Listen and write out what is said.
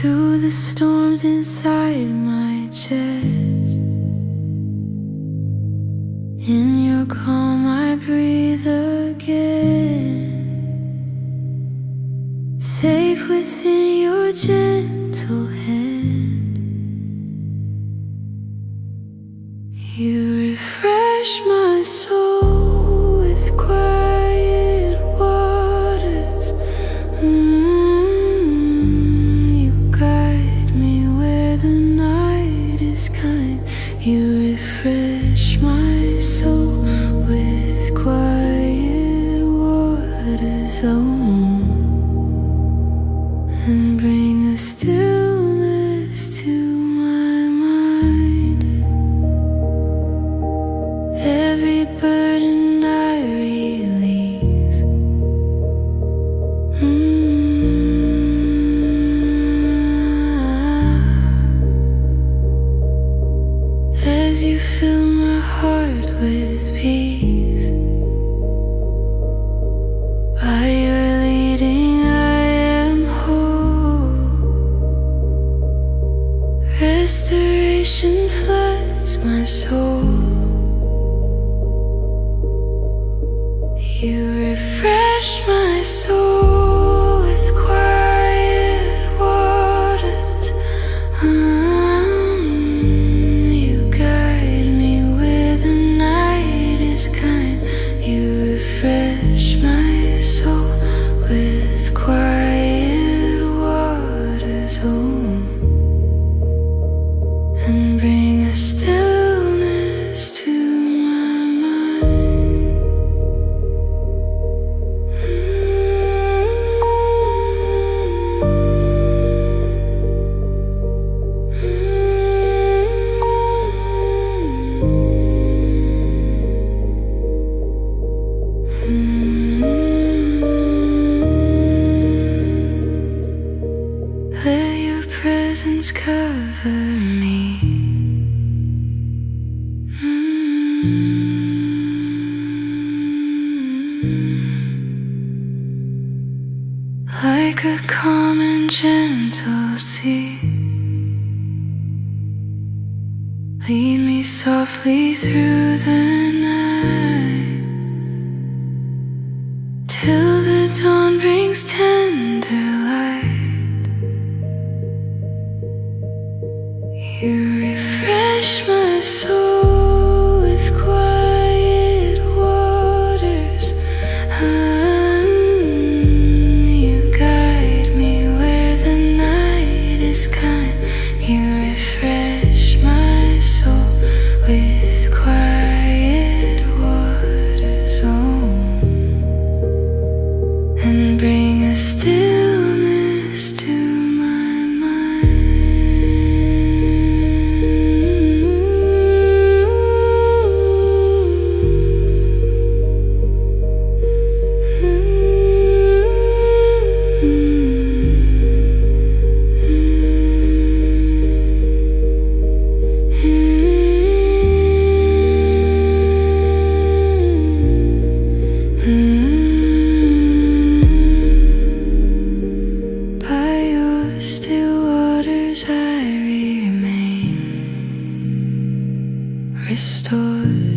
to the storms inside my chest. In your calm I breathe again, safe within your gentle hand. You refresh my soul with quiet waters. You guide me where the night is kind. You refresh my soul with quiet waters, and bring a stillness to my mind. Every burden I release, as you fill my heart with peace. By your leading I am whole. Restoration floods my soul. You refresh my soul with quiet waters. You guide me where the night is kind. You refresh my soul with quiet waters, and bring a stillness to my mind. Let your presence cover me. Like a calm and gentle sea, lead me softly through the night, till the dawn brings tender light. You refresh my soul with quiet waters. You guide me where the night is kind. You refresh my soul with quiet waters, and bring a stillness to my mind. By your still waters I remain, restored.